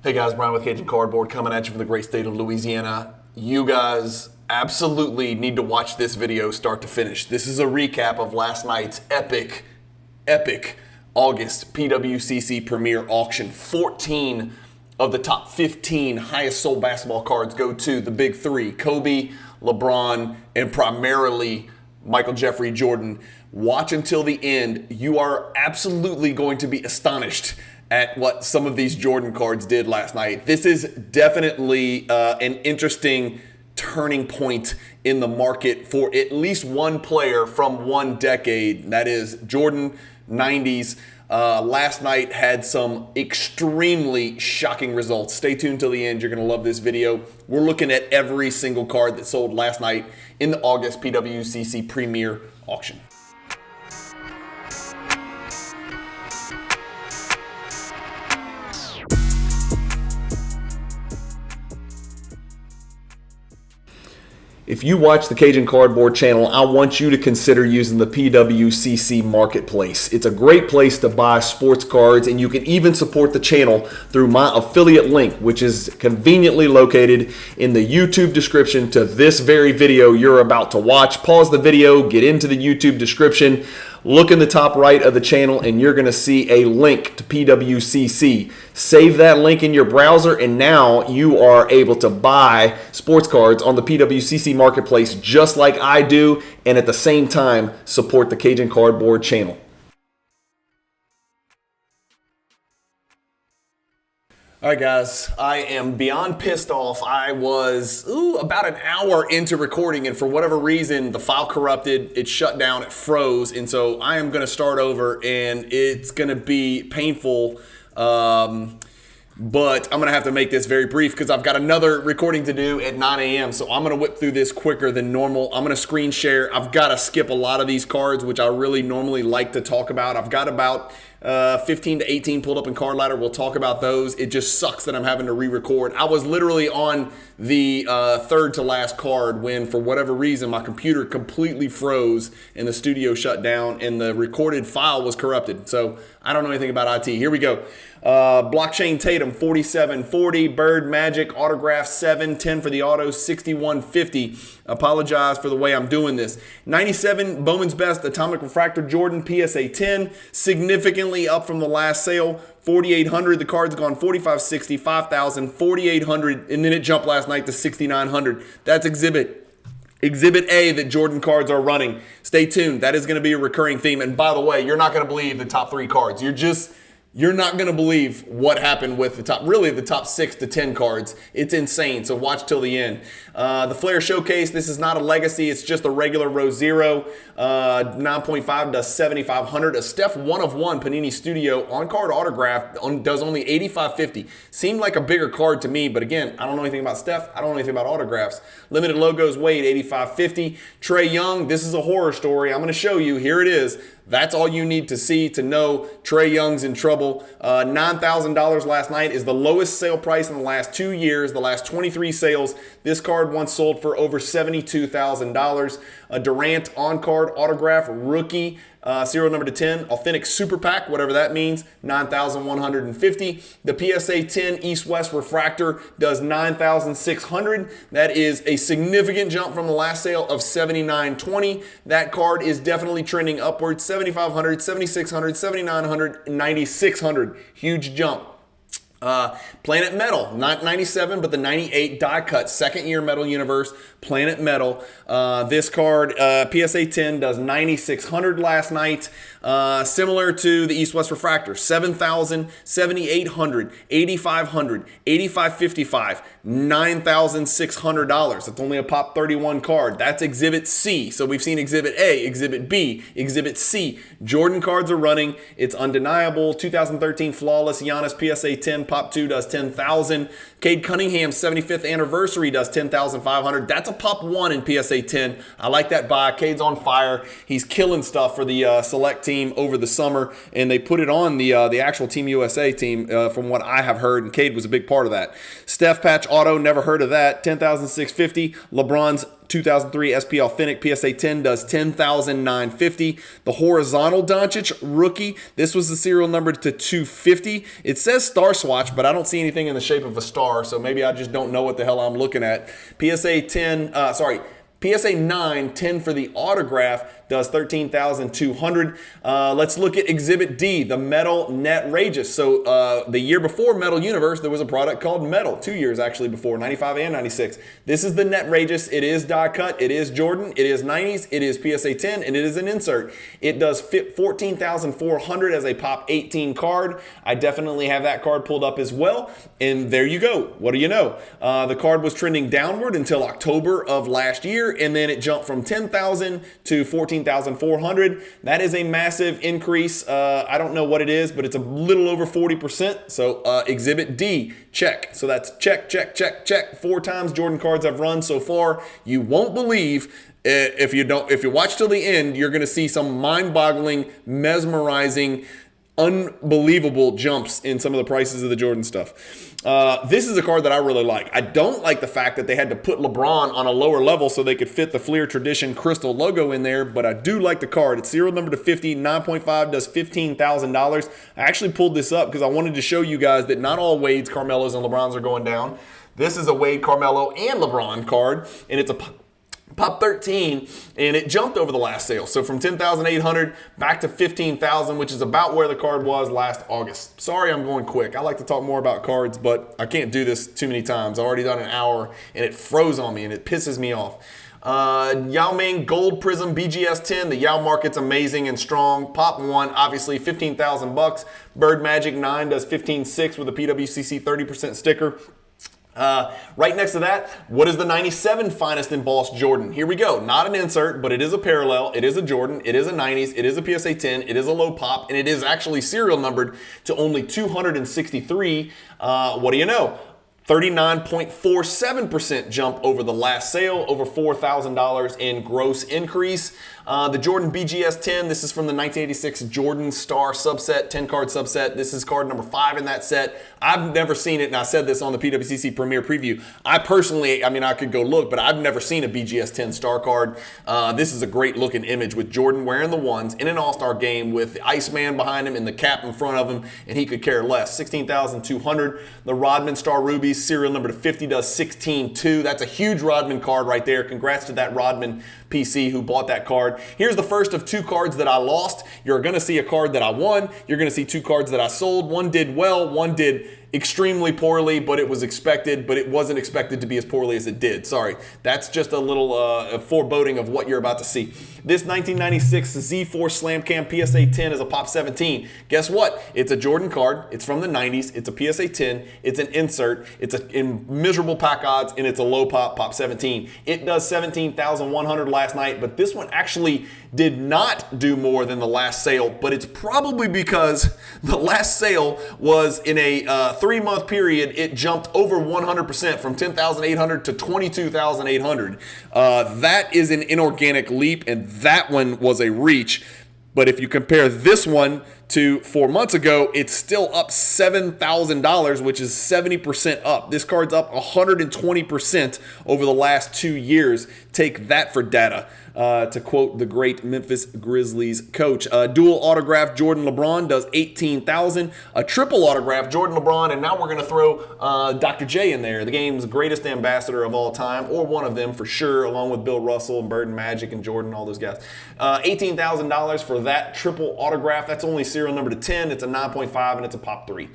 Hey guys, Brian with Cajun Cardboard coming at you from the great state of Louisiana. You guys absolutely need to watch this video start to finish. This is a recap of last night's epic August PWCC Premier Auction. 14 of the top 15 highest sold basketball cards go to the big three: Kobe, LeBron, and primarily Michael Jeffrey Jordan. Watch until the end. You are absolutely going to be astonished at what some of these Jordan cards did last night. This is definitely an interesting turning point in the market for at least one player from one decade. That is Jordan 90s. Last night had some extremely shocking results. Stay tuned till the end. You're going to love this video. We're looking at every single card that sold last night in the August PWCC Premier Auction. If you watch the Cajun Cardboard channel, I want you to consider using the PWCC Marketplace. It's a great place to buy sports cards, and you can even support the channel through my affiliate link, which is conveniently located in the YouTube description to this very video you're about to watch. Pause the video, get into the YouTube description, look in the top right of the channel, and you're going to see a link to PWCC. Save that link in your browser, and now you are able to buy sports cards on the PWCC Marketplace just like I do, and at the same time support the Cajun Cardboard channel. All right, guys, I am beyond pissed off. I was about an hour into recording, and for whatever reason, the file corrupted, it shut down, it froze, and so I am going to start over, and it's going to be painful, but I'm going to have to make this very brief because I've got another recording to do at 9 a.m., so I'm going to whip through this quicker than normal. I'm going to screen share. I've got to skip a lot of these cards, which I really normally like to talk about. I've got about 15 to 18 pulled up in Card Ladder. We'll talk about those. It just sucks that I'm having to re-record. I was literally on the third to last card when, for whatever reason, my computer completely froze and the studio shut down and the recorded file was corrupted. So I don't know anything about IT. Here we go. Blockchain Tatum 4740, Bird Magic autograph 710 for the auto, 6150. Apologize for the way I'm doing this. 97 Bowman's Best Atomic Refractor Jordan PSA 10, significantly up from the last sale. 4,800. The card's gone 4,560, 5,000, 4,800, and then it jumped last night to 6,900. That's Exhibit A that Jordan cards are running. Stay tuned. That is going to be a recurring theme. And by the way, you're not going to believe the top three cards. You're not going to believe what happened with the top 6 to 10 cards. It's insane, so watch till the end. The Flair Showcase, this is not a legacy. It's just a regular row 0. 9.5 does 7,500. A Steph 1 of 1 Panini Studio on-card autograph does only 8,550. Seemed like a bigger card to me, but again, I don't know anything about Steph. I don't know anything about autographs. Limited Logos Wade, 8,550. Trae Young, this is a horror story. I'm going to show you. Here it is. That's all you need to see to know Trae Young's in trouble. $9,000 last night is the lowest sale price in the last 2 years, the last 23 sales. This card once sold for over $72,000. A Durant on-card autograph rookie, serial number to 10, authentic super pack, whatever that means, 9,150. The PSA 10 East-West refractor does 9,600. That is a significant jump from the last sale of 7,920. That card is definitely trending upwards. 7,500, 7,600, 7,900, 9,600. Huge jump. Planet Metal, not 97, but the 98 die cut, second year Metal Universe, Planet Metal. This card, PSA 10, does 9,600 last night. Similar to the East-West Refractor, 7,000, 7,800, 8,500, 8,555, $9,600. That's only a Pop 31 card. That's Exhibit C. So we've seen Exhibit A, Exhibit B, Exhibit C. Jordan cards are running. It's undeniable. 2013 Flawless Giannis PSA 10 Pop 2 does 10,000. Cade Cunningham's 75th anniversary does 10,500. That's a Pop 1 in PSA 10. I like that buy. Cade's on fire. He's killing stuff for the select team over the summer, and they put it on the actual Team USA team from what I have heard, and Cade was a big part of that. Steph Patch Auto, never heard of that. 10,650. LeBron's 2003 SP Authentic PSA 10 does $10,950. The horizontal Doncic rookie, this was the serial number to 250. It says star swatch, but I don't see anything in the shape of a star, so maybe I just don't know what the hell I'm looking at. PSA 9, 10 for the autograph, does $13,200. Let's look at Exhibit D, the Metal Netrageous. So the year before Metal Universe, there was a product called Metal, 2 years actually before, 95 and 96. This is the Netrageous. It is die cut, it is Jordan, it is 90s, it is PSA 10, and it is an insert. It does $14,400 as a Pop 18 card. I definitely have that card pulled up as well. And there you go. What do you know? The card was trending downward until October of last year, and then it jumped from $10,000 to $14,400. That is a massive increase. I don't know what it is, but it's a little over 40%. So Exhibit D, check. So that's check, check, check, check. 4 times Jordan cards I've run so far. You won't believe, if you watch till the end, you're going to see some mind-boggling, mesmerizing, unbelievable jumps in some of the prices of the Jordan stuff. This is a card that I really like. I don't like the fact that they had to put LeBron on a lower level so they could fit the Fleer Tradition Crystal logo in there, but I do like the card. It's serial number to 50, 9.5 does $15,000. I actually pulled this up because I wanted to show you guys that not all Wade's, Carmelos, and LeBrons are going down. This is a Wade, Carmelo, and LeBron card, and it's a Pop 13, and it jumped over the last sale. So from $10,800 back to $15,000, which is about where the card was last August. Sorry, I'm going quick. I like to talk more about cards, but I can't do this too many times. I've already done an hour, and it froze on me, and it pisses me off. Yao Ming Gold Prism BGS 10. The Yao market's amazing and strong. Pop 1, obviously $15,000. Bird Magic 9 does $15,600 with a PWCC 30% sticker. Right next to that, what is the 97 finest embossed Jordan? Here we go. Not an insert, but it is a parallel. It is a Jordan. It is a 90s. It is a PSA 10. It is a low pop, and it is actually serial numbered to only 263. What do you know? 39.47% jump over the last sale, over $4,000 in gross increase. The Jordan BGS 10, this is from the 1986 Jordan Star subset, 10-card subset. This is card number 5 in that set. I've never seen it, and I said this on the PWCC Premier Preview. I personally, I could go look, but I've never seen a BGS 10 Star card. This is a great looking image with Jordan wearing the ones in an All-Star game with the Iceman behind him and the cap in front of him, and he could care less. $16,200. The Rodman Star Rubies, serial number to 50, does $16,200. That's a huge Rodman card right there. Congrats to that Rodman PC who bought that card. Here's the first of 2 cards that I lost. You're going to see a card that I won. You're going to see 2 cards that I sold. One did well, one did extremely poorly, but it was expected, but it wasn't expected to be as poorly as it did. Sorry. That's just a little foreboding of what you're about to see. This 1996 Z4 Slam Cam PSA 10 is a Pop 17. Guess what? It's a Jordan card. It's from the 90s. It's a PSA 10. It's an insert. It's in miserable pack odds, and it's a low pop, Pop 17. It does $17,100 last night, but this one actually did not do more than the last sale, but it's probably because the last sale was in a 3-month period. It jumped over 100% from $10,800 to $22,800. That is an inorganic leap, and that one was a reach. But if you compare this one to 4 months ago, it's still up $7,000, which is 70% up. This card's up 120% over the last 2 years. Take that for data. To quote the great Memphis Grizzlies coach. Dual autograph Jordan LeBron does $18,000. A triple autograph Jordan LeBron, and now we're going to throw Dr. J in there, the game's greatest ambassador of all time, or one of them for sure, along with Bill Russell and Bird and Magic and Jordan, all those guys. $18,000 for that triple autograph. That's only serial number to 10. It's a 9.5 and it's a Pop 3.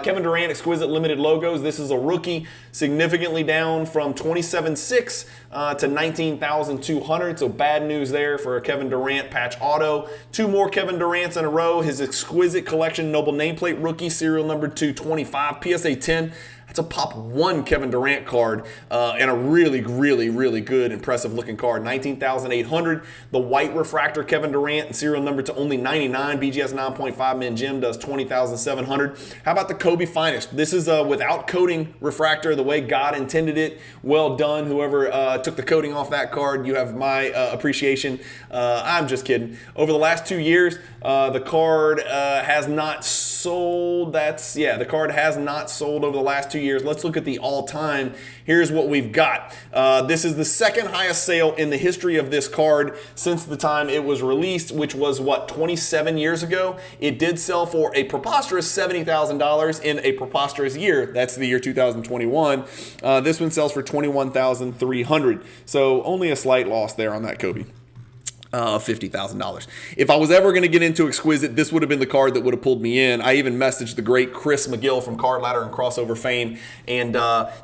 Kevin Durant Exquisite Limited Logos. This is a rookie, significantly down from $27,600 to $19,200. So bad news there for a Kevin Durant patch auto. 2 more Kevin Durants in a row. His Exquisite Collection Noble Nameplate rookie, serial number 225, PSA 10. That's a Pop 1 Kevin Durant card, and a really, really, really good, impressive looking card. $19,800. The white refractor Kevin Durant, serial number to only 99. BGS 9.5 min gem does $20,700. How about the Kobe Finest? This is a without coating refractor, the way God intended it. Well done, whoever took the coating off that card. You have my appreciation. I'm just kidding. Over the last 2 years, the card has not sold. The card has not sold over the last 2 2 years. Let's look at the all-time. Here's what we've got. This is the second highest sale in the history of this card since the time it was released, which was, what, 27 years ago? It did sell for a preposterous $70,000 in a preposterous year. That's the year 2021. This one sells for $21,300. So only a slight loss there on that Kobe. $50,000. If I was ever going to get into Exquisite, this would have been the card that would have pulled me in. I even messaged the great Chris McGill from Card Ladder and Crossover fame, and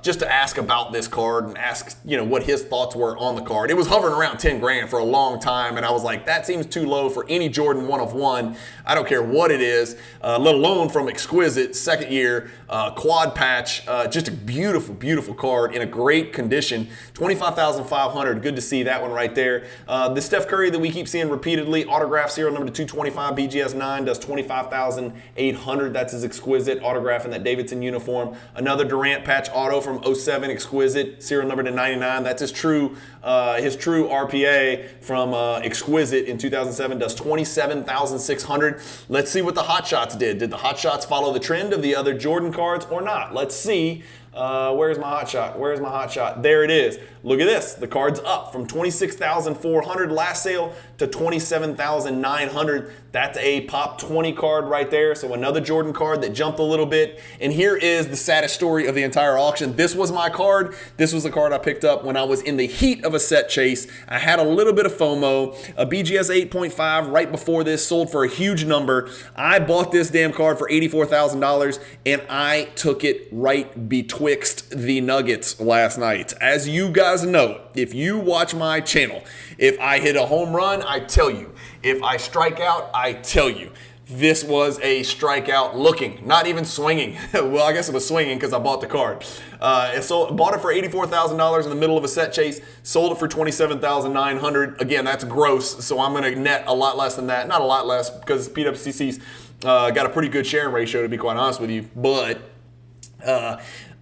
just to ask about this card and ask, what his thoughts were on the card. It was hovering around 10 grand for a long time, and I was like, that seems too low for any Jordan 1 of 1. I don't care what it is, let alone from Exquisite, second year, quad patch, just a beautiful, beautiful card in a great condition. $25,500. Good to see that one right there. The Steph Curry that we keep seeing repeatedly, autograph serial number 225, BGS 9, does $25,800. That's his Exquisite autograph in that Davidson uniform. Another Durant patch auto from 07, Exquisite, serial number to 99. That's his true RPA from Exquisite in 2007, does $27,600. Let's see what the Hot Shots did. Did the Hot Shots follow the trend of the other Jordan cards or not? Let's see. Where's my Hot Shot? Where's my Hot Shot? There it is. Look at this. The card's up from $26,400 last sale to $27,900. That's a pop 20 card right there. So another Jordan card that jumped a little bit. And here is the saddest story of the entire auction. This was my card. This was the card I picked up when I was in the heat of a set chase. I had a little bit of FOMO. A BGS 8.5 right before this sold for a huge number. I bought this damn card for $84,000 and I took it right betwixt the nuggets last night. As you guys know, if you watch my channel, if I hit a home run, I tell you. If I strike out, I tell you. This was a strikeout looking, not even swinging. Well, I guess it was swinging because I bought the card. Bought it for $84,000 in the middle of a set chase, sold it for $27,900. Again, that's gross, so I'm going to net a lot less than that. Not a lot less because PWCC's got a pretty good sharing ratio, to be quite honest with you. But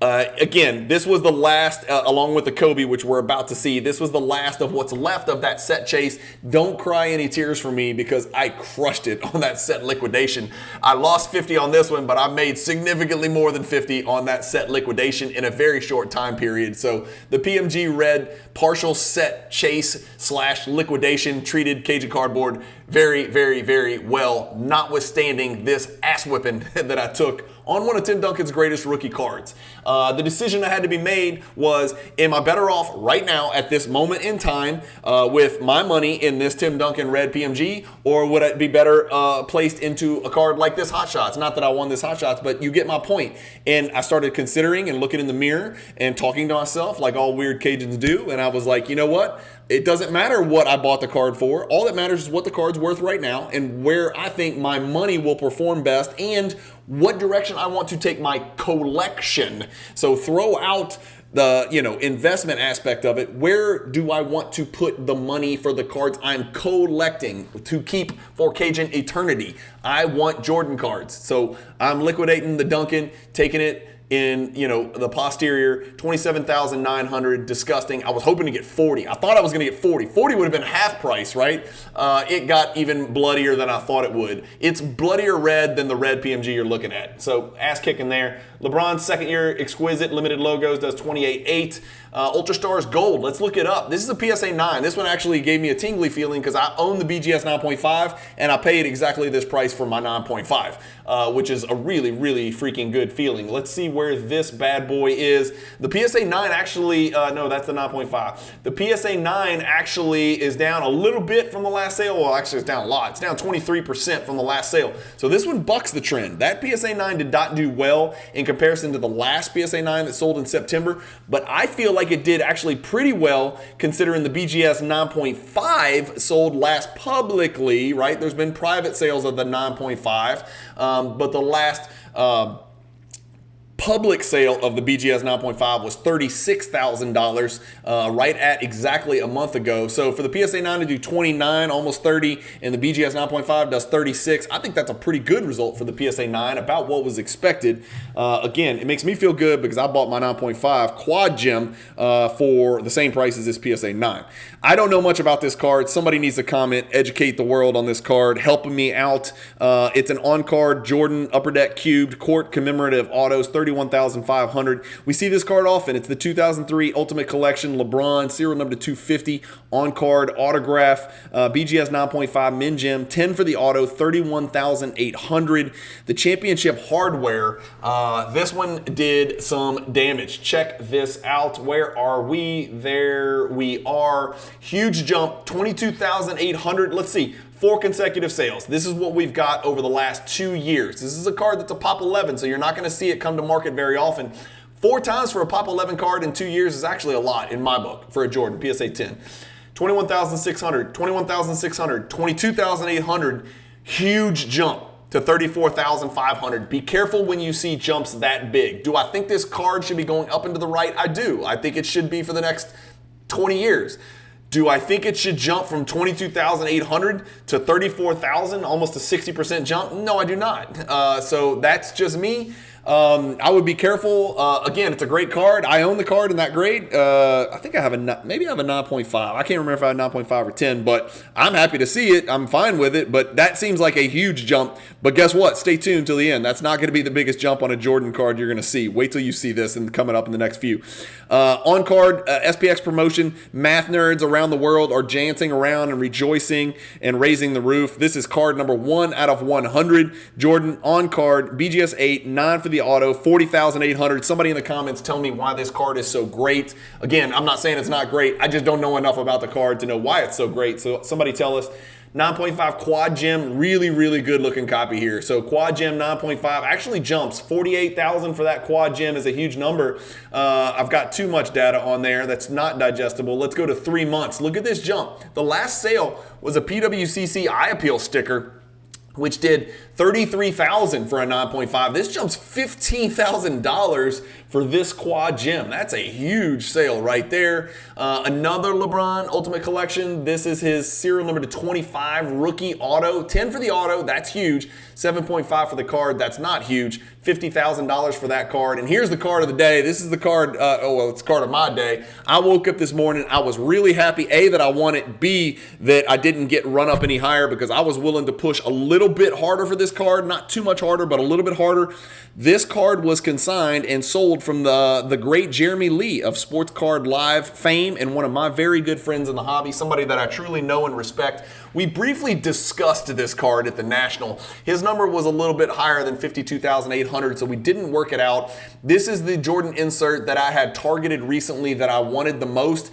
again, this was the last, along with the Kobe, which we're about to see, this was the last of what's left of that set chase. Don't cry any tears for me because I crushed it on that set liquidation. I lost 50 on this one, but I made significantly more than 50 on that set liquidation in a very short time period. So the PMG Red partial set chase / liquidation treated Cajun cardboard very, very, very well, notwithstanding this ass whipping that I took on one of Tim Duncan's greatest rookie cards. The decision that had to be made was, am I better off right now at this moment in time with my money in this Tim Duncan red PMG, or would it be better placed into a card like this Hot Shots? Not that I won this Hot Shots, but you get my point. And I started considering and looking in the mirror and talking to myself like all weird Cajuns do, and I was like, you know what? It doesn't matter what I bought the card for. All that matters is what the card's worth right now and where I think my money will perform best and what direction I want to take my collection. So throw out the investment aspect of it. Where do I want to put the money for the cards I'm collecting to keep for Cajun eternity? I want Jordan cards. So I'm liquidating the Duncan, taking it in the posterior, $27,900, disgusting. I was hoping to get 40. I thought I was going to get 40. 40 would have been half price, right? It got even bloodier than I thought it would. It's bloodier red than the red PMG you're looking at. So ass kicking there. LeBron's second year Exquisite limited logos does $28,800. Ultra Stars Gold, let's look it up. This is a PSA 9. This one actually gave me a tingly feeling because I own the BGS 9.5 and I paid exactly this price for my 9.5, which is a really, really freaking good feeling. Let's see where this bad boy is. The PSA 9 actually, no, that's the 9.5. The PSA 9 actually is down a little bit from the last sale. Well, actually it's down a lot. It's down 23% from the last sale. So this one bucks the trend. That PSA 9 did not do well in comparison to the last PSA 9 that sold in September, but I feel like it did actually pretty well considering the BGS 9.5 sold last publicly, right? There's been private sales of the 9.5, but the last public sale of the BGS 9.5 was $36,000 right at exactly a month ago. So for the PSA 9 to do 29, almost 30, and the BGS 9.5 does 36, I think that's a pretty good result for the PSA 9, about what was expected. Again, it makes me feel good because I bought my 9.5 quad gem for the same price as this PSA 9. I don't know much about this card. Somebody needs to comment, educate the world on this card, helping me out. It's an on-card Jordan Upper Deck Cubed Court Commemorative Autos, 30 31,500. We see this card often. It's the 2003 Ultimate Collection LeBron, serial number 250, on card, autograph, BGS 9.5, Min Gem, 10 for the auto, 31,800. The championship hardware, this one did some damage. Check this out. Where are we? There we are. Huge jump, 22,800. Let's see. 4 consecutive sales. This is what we've got over the last 2 years. This is a card that's a Pop 11, so you're not going to see it come to market very often. 4 times for a Pop 11 card in 2 years is actually a lot in my book for a Jordan PSA 10. 21,600, 21,600, 22,800. Huge jump to 34,500. Be careful when you see jumps that big. Do I think this card should be going up and to the right? I do. I think it should be for the next 20 years. Do I think it should jump from 22,800 to 34,000, almost a 60% jump? No, I do not. So that's just me. I would be careful. Again, it's a great card. I own the card in that grade. I think I have maybe I have a 9.5. I can't remember if I have 9.5 or 10, but I'm happy to see it. I'm fine with it, but that seems like a huge jump. But guess what? Stay tuned till the end. That's not going to be the biggest jump on a Jordan card you're going to see. Wait till you see this and coming up in the next few. On card, SPX promotion. Math nerds around the world are dancing around and rejoicing and raising the roof. This is card number 1 out of 100. Jordan on card, BGS 8, 9 for the auto, 40,800. Somebody in the comments tell me why this card is so great. Again, I'm not saying it's not great. I just don't know enough about the card to know why it's so great. So somebody tell us. 9.5 quad gem, really, really good looking copy here. So quad gem 9.5 actually jumps. 48,000 for that quad gem is a huge number. I've got too much data on there that's not digestible. Let's go to 3 months. Look at this jump. The last sale was a PWCC Eye Appeal sticker, which did 33,000 for a 9.5. This jumps $15,000 for this quad gem. That's a huge sale right there. Another LeBron Ultimate Collection. This is his serial number to 25 rookie auto. 10 for the auto. That's huge. 7.5 for the card. That's not huge. $50,000 for that card. And here's the card of the day. This is the card, it's the card of my day. I woke up this morning. I was really happy, A, that I won it, B, that I didn't get run up any higher because I was willing to push a little bit harder for this card. Not too much harder, but a little bit harder. This card was consigned and sold from the great Jeremy Lee of Sports Card Live fame and one of my very good friends in the hobby, somebody that I truly know and respect. We briefly discussed this card at the National. His number was a little bit higher than 52,800, so we didn't work it out. This is the Jordan insert that I had targeted recently that I wanted the most.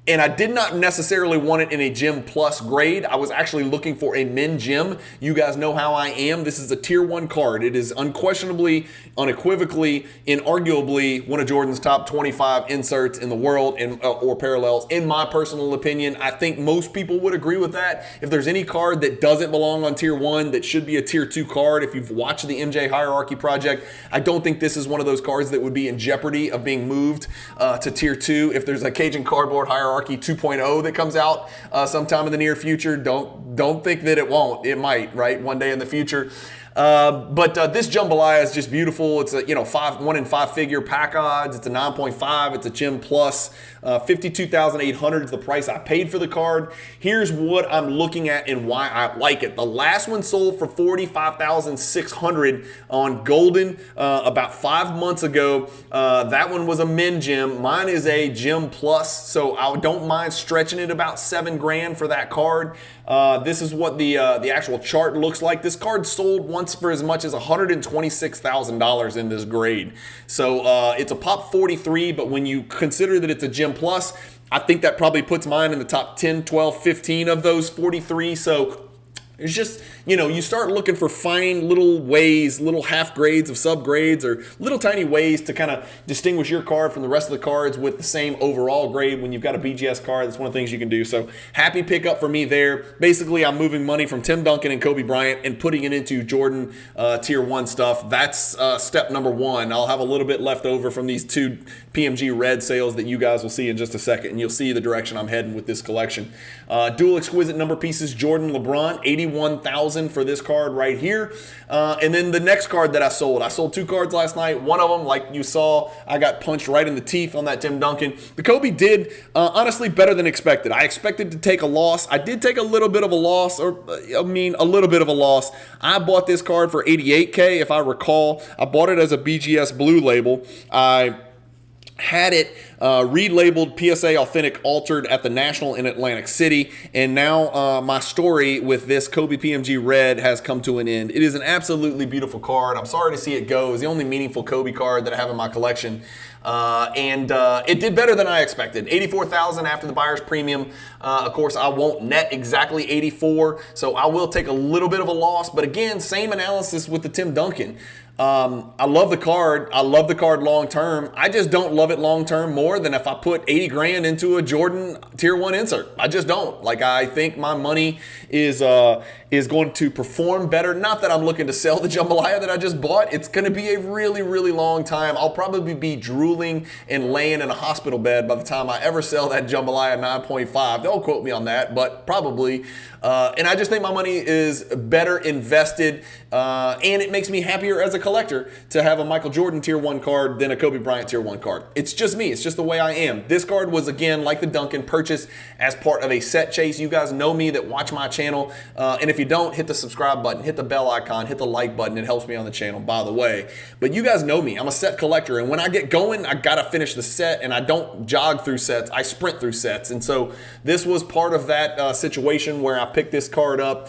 And I did not necessarily want it in a Gem Plus grade. I was actually looking for a Min Gem. You guys know how I am. This is a Tier 1 card. It is unquestionably, unequivocally, inarguably one of Jordan's top 25 inserts in the world or parallels. In my personal opinion, I think most people would agree with that. If there's any card that doesn't belong on Tier 1 that should be a Tier 2 card, if you've watched the MJ Hierarchy Project, I don't think this is one of those cards that would be in jeopardy of being moved to Tier 2. If there's a Cajun Cardboard Hierarchy 2.0 that comes out sometime in the near future, don't think that it won't. It might, right? One day in the future. But this jambalaya is just beautiful. It's a 1 in 5 figure pack odds. It's a 9.5. It's a Gem Plus. 52,800 is the price I paid for the card. Here's what I'm looking at and why I like it. The last one sold for 45,600 on Golden about 5 months ago. That one was a Min Gem. Mine is a Gem Plus, so I don't mind stretching it about $7,000 for that card. This is what the actual chart looks like. This card sold once for as much as $126,000 in this grade. So it's a Pop 43, but when you consider that it's a Gem Plus, I think that probably puts mine in the top 10, 12, 15 of those 43. So it's just, you start looking for fine little ways, little half grades of sub grades or little tiny ways to kind of distinguish your card from the rest of the cards with the same overall grade. When you've got a BGS card, that's one of the things you can do. So happy pickup for me there. Basically, I'm moving money from Tim Duncan and Kobe Bryant and putting it into Jordan Tier 1 stuff. That's step number 1. I'll have a little bit left over from these 2 PMG red sales that you guys will see in just a second, and you'll see the direction I'm heading with this collection. Dual exquisite number pieces, Jordan, LeBron, 80 $91,000 for this card right here. And then the next card that I sold 2 cards last night. One of them, like you saw, I got punched right in the teeth on that Tim Duncan. The Kobe did honestly better than expected. I expected to take a loss. I did take a little bit of a loss, a little bit of a loss. I bought this card for $88K, if I recall. I bought it as a BGS blue label. I had it relabeled PSA Authentic Altered at the National in Atlantic City, and now my story with this Kobe PMG Red has come to an end. It is an absolutely beautiful card. I'm sorry to see it go. It's the only meaningful Kobe card that I have in my collection, and it did better than I expected. $84,000 after the buyer's premium. Of course, I won't net exactly 84, so I will take a little bit of a loss, but again, same analysis with the Tim Duncan. I love the card. I love the card long term. I just don't love it long term more than if I put 80 grand into a Jordan Tier 1 insert. I just don't. Like, I think my money is going to perform better. Not that I'm looking to sell the jambalaya that I just bought. It's going to be a really, really long time. I'll probably be drooling and laying in a hospital bed by the time I ever sell that jambalaya 9.5. Don't quote me on that, but probably. And I just think my money is better invested, and it makes me happier as a collector to have a Michael Jordan Tier 1 card than a Kobe Bryant Tier 1 card. It's just me. It's just the way I am. This card was, again, like the Duncan, purchased as part of a set chase. You guys know me that watch my channel, and if you don't, hit the subscribe button, hit the bell icon, hit the like button. It helps me on the channel, by the way. But you guys know me. I'm a set collector, and when I get going, I got to finish the set, and I don't jog through sets. I sprint through sets, and so this was part of that situation where I picked this card up,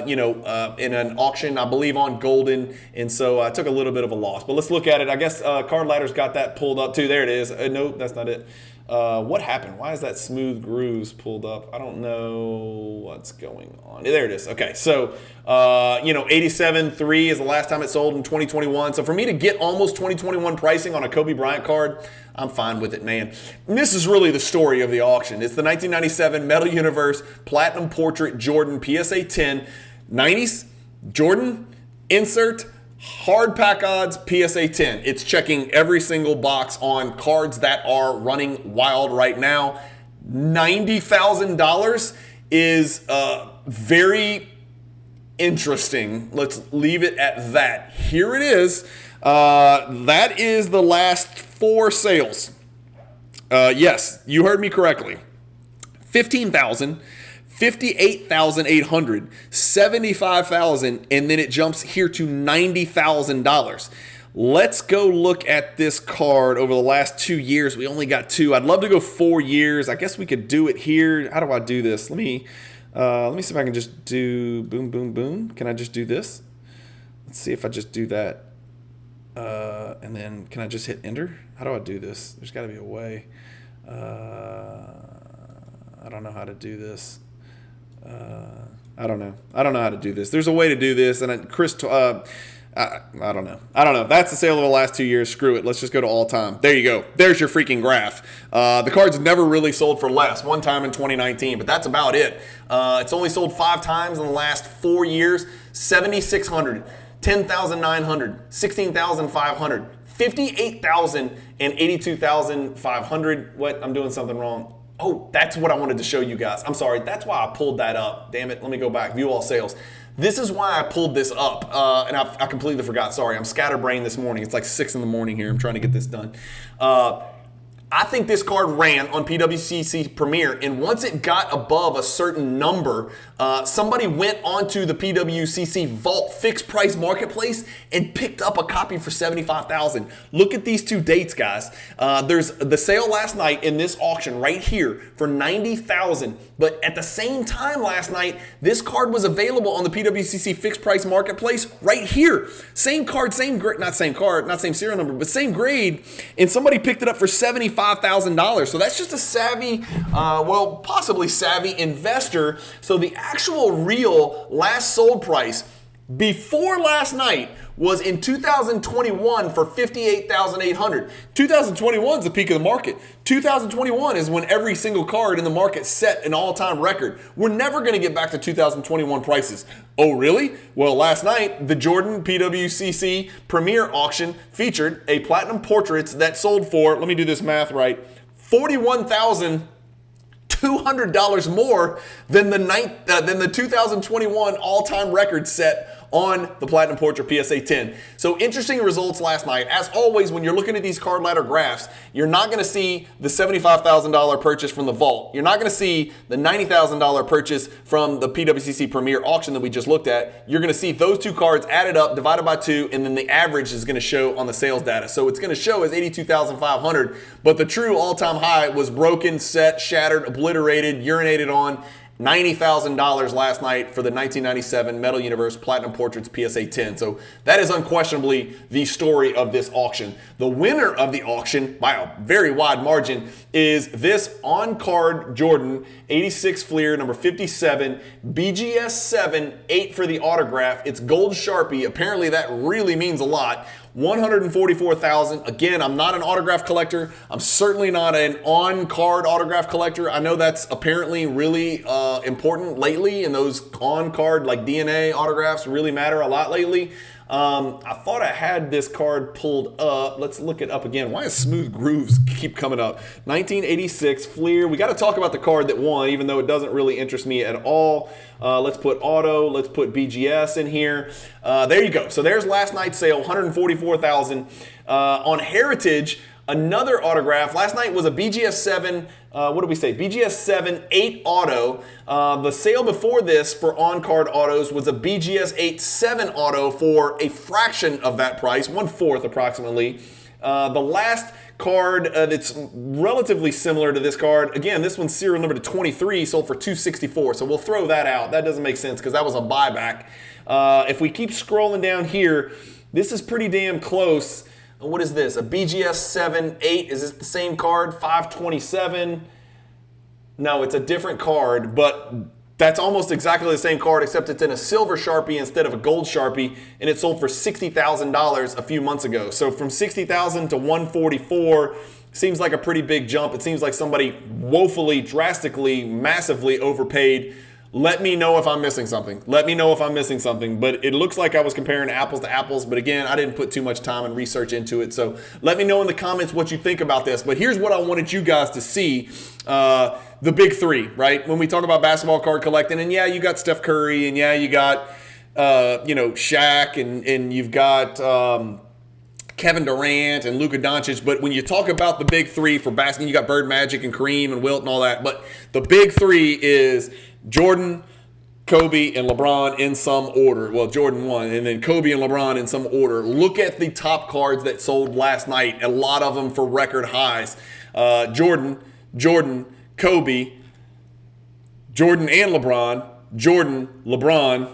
in an auction, I believe on Golden, and so I took a little bit of a loss. But let's look at it. I guess Card Ladder's got that pulled up too. There it is. No, that's not it. What happened? Why is that Smooth Grooves pulled up? I don't know what's going on. There it is. Okay, so 87.3 is the last time it sold in 2021. So for me to get almost 2021 pricing on a Kobe Bryant card, I'm fine with it, man. And this is really the story of the auction. It's the 1997 Metal Universe Platinum Portrait Jordan PSA 10 90s Jordan insert. Hard pack odds, PSA 10. It's checking every single box on cards that are running wild right now. $90,000 is very interesting. Let's leave it at that. Here it is. That is the last 4 sales. Yes, you heard me correctly. 15,000. 58,800, 75,000, and then it jumps here to $90,000. Let's go look at this card over the last 2 years. We only got 2. I'd love to go 4 years. I guess we could do it here. How do I do this? Let me see if I can just do boom, boom, boom. Can I just do this? Let's see if I just do that. And then can I just hit enter? How do I do this? There's got to be a way. I don't know how to do this. I don't know how to do this. There's a way to do this, and I don't know. That's the sale of the last 2 years. Screw it. Let's just go to all time. There you go. There's your freaking graph. The card's never really sold for less. One time in 2019, but that's about it. It's only sold 5 times in the last 4 years. 7,600, 10,900, 16,500, 58,000, and 82,500. What? I'm doing something wrong. Oh, that's what I wanted to show you guys. I'm sorry. That's why I pulled that up. Damn it. Let me go back. View all sales. This is why I pulled this up, and I completely forgot. Sorry, I'm scatterbrained this morning. It's like 6 in the morning here. I'm trying to get this done. I think this card ran on PWCC Premier, and once it got above a certain number, somebody went onto the PWCC Vault fixed price marketplace and picked up a copy for $75,000. Look at these 2 dates, guys. There's the sale last night in this auction right here for $90,000, but at the same time last night, this card was available on the PWCC fixed price marketplace right here. Same card, same grade, not same card, not same serial number, but same grade, and somebody picked it up for $75,000. So that's just a savvy, possibly savvy investor. So the actual real last sold price before last night was in 2021 for $58,800. 2021 is the peak of the market. 2021 is when every single card in the market set an all-time record. We're never going to get back to 2021 prices. Oh, really? Well, last night, the Jordan PWCC Premier Auction featured a platinum portraits that sold for, let me do this math right, $41,200. $200 more than the 2021 all-time record set on the Platinum Portrait PSA 10. So interesting results last night. As always, when you're looking at these card ladder graphs, you're not going to see the $75,000 purchase from the vault. You're not going to see the $90,000 purchase from the PWCC Premier auction that we just looked at. You're going to see those two cards added up, divided by 2, and then the average is going to show on the sales data. So it's going to show as 82,500, but the true all-time high was broken, set, shattered, obliterated, urinated on. $90,000 last night for the 1997 Metal Universe Platinum Portraits PSA 10. So that is unquestionably the story of this auction. The winner of the auction, by a very wide margin, is this on-card Jordan 86 Fleer, number 57, BGS 7, 8 for the autograph. It's gold Sharpie. Apparently that really means a lot. $144,000. Again, I'm not an autograph collector. I'm certainly not an on-card autograph collector. I know that's apparently really important lately, and those on-card like DNA autographs really matter a lot lately. I thought I had this card pulled up. Let's look it up again. Why does Smooth Grooves keep coming up? 1986 Fleer. We got to talk about the card that won, even though it doesn't really interest me at all. Let's put auto. Let's put BGS in here. There you go. So there's last night's sale, $144,000. On Heritage, another autograph. Last night was a BGS 7, what did we say? BGS 7 8 auto. The sale before this for on-card autos was a BGS 8 7 auto for a fraction of that price, 1/4 approximately. The last card that's relatively similar to this card, again, this one's serial number to 23, sold for $264. So we'll throw that out. That doesn't make sense because that was a buyback. If we keep scrolling down here, this is pretty damn close. What is this? A BGS 7 8. Is this the same card? 527. No, it's a different card, but that's almost exactly the same card, except it's in a silver Sharpie instead of a gold Sharpie, and it sold for $60,000 a few months ago. So from $60,000 to $144 seems like a pretty big jump. It seems like somebody woefully, drastically, massively overpaid. Let me know if I'm missing something. Let me know if I'm missing something. But it looks like I was comparing apples to apples. But again, I didn't put too much time and research into it. So let me know in the comments what you think about this. But here's what I wanted you guys to see. The big three, right? When we talk about basketball card collecting, and yeah, you got Steph Curry, and yeah, you got, Shaq, and you've got Kevin Durant and Luka Doncic. But when you talk about the big three for basketball, you got Bird, Magic, and Kareem and Wilt and all that. But the big three is Jordan, Kobe, and LeBron in some order. Well, Jordan won, and then Kobe and LeBron in some order. Look at the top cards that sold last night. A lot of them for record highs. Jordan, Kobe, Jordan and LeBron, Jordan, LeBron,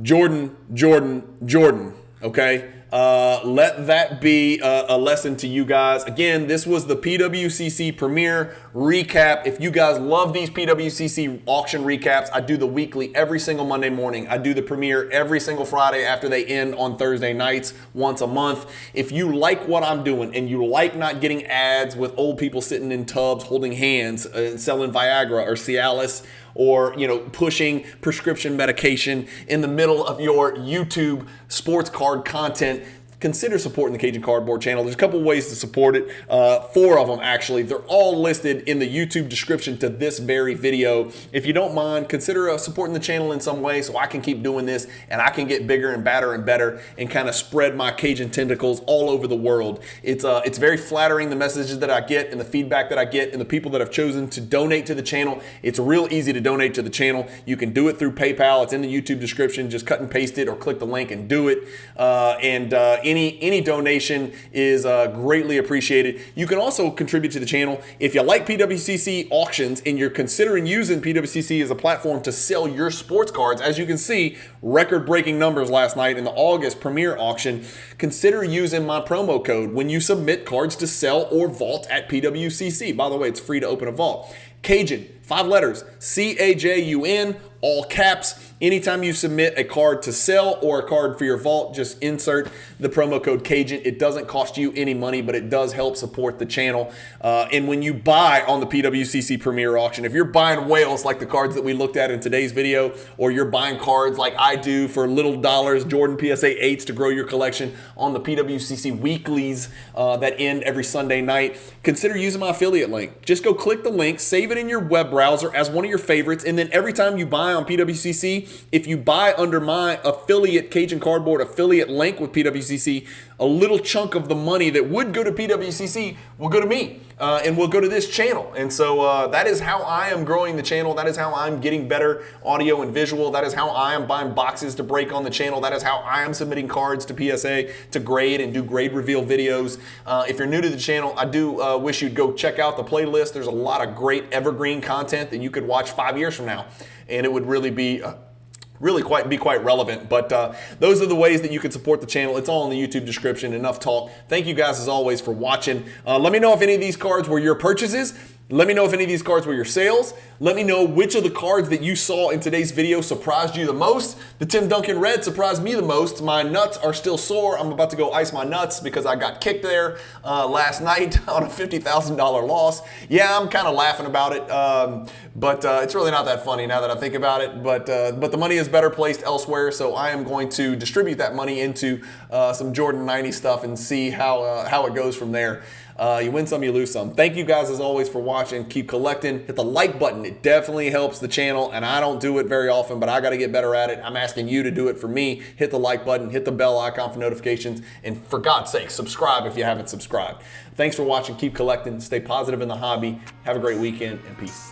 Jordan. Okay? Let that be a lesson to you guys. Again, this was the PWCC Premier recap. If you guys love these PWCC auction recaps, I do the weekly every single Monday morning. I do the Premier every single Friday after they end on Thursday nights once a month. If you like what I'm doing and you like not getting ads with old people sitting in tubs holding hands selling Viagra or Cialis, or pushing prescription medication in the middle of your YouTube sports card content, consider supporting the Cajun Cardboard channel. There's a couple ways to support it. 4 of them, actually. They're all listed in the YouTube description to this very video. If you don't mind, consider supporting the channel in some way so I can keep doing this and I can get bigger and badder and better and kind of spread my Cajun tentacles all over the world. It's very flattering, the messages that I get and the feedback that I get and the people that have chosen to donate to the channel. It's real easy to donate to the channel. You can do it through PayPal. It's in the YouTube description. Just cut and paste it or click the link and do it. Any donation is greatly appreciated. You can also contribute to the channel if you like PWCC auctions and you're considering using PWCC as a platform to sell your sports cards. As you can see, record-breaking numbers last night in the August Premier auction. Consider using my promo code when you submit cards to sell or vault at PWCC. By the way, it's free to open a vault. Cajun, 5 letters, CAJUN. all caps. Anytime you submit a card to sell or a card for your vault, just insert the promo code Cajun. It doesn't cost you any money, but it does help support the channel. And when you buy on the PWCC Premier Auction, if you're buying whales like the cards that we looked at in today's video, or you're buying cards like I do for little dollars, Jordan PSA 8s to grow your collection on the PWCC Weeklies that end every Sunday night, consider using my affiliate link. Just go click the link, save it in your web browser as one of your favorites, and then every time you buy on PWCC, if you buy under my affiliate Cajun Cardboard affiliate link with PWCC, a little chunk of the money that would go to PWCC will go to me and will go to this channel. And so that is how I am growing the channel. That is how I'm getting better audio and visual. That is how I am buying boxes to break on the channel. That is how I am submitting cards to PSA to grade and do grade reveal videos. If you're new to the channel, I do wish you'd go check out the playlist. There's a lot of great evergreen content that you could watch 5 years from now, and it would really be quite relevant. But those are the ways that you can support the channel. It's all in the YouTube description. Enough talk. Thank you guys as always for watching. Let me know if any of these cards were your purchases. Let me know if any of these cards were your sales. Let me know which of the cards that you saw in today's video surprised you the most. The Tim Duncan Red surprised me the most. My nuts are still sore. I'm about to go ice my nuts because I got kicked there last night on a $50,000 loss. Yeah, I'm kind of laughing about it, but it's really not that funny now that I think about it. But the money is better placed elsewhere, so I am going to distribute that money into some Jordan 90 stuff and see how it goes from there. You win some, you lose some. Thank you guys as always for watching. Keep collecting. Hit the like button. It definitely helps the channel, and I don't do it very often, but I got to get better at it. I'm asking you to do it for me. Hit the like button. Hit the bell icon for notifications, and for God's sake, subscribe if you haven't subscribed. Thanks for watching. Keep collecting. Stay positive in the hobby. Have a great weekend, and peace.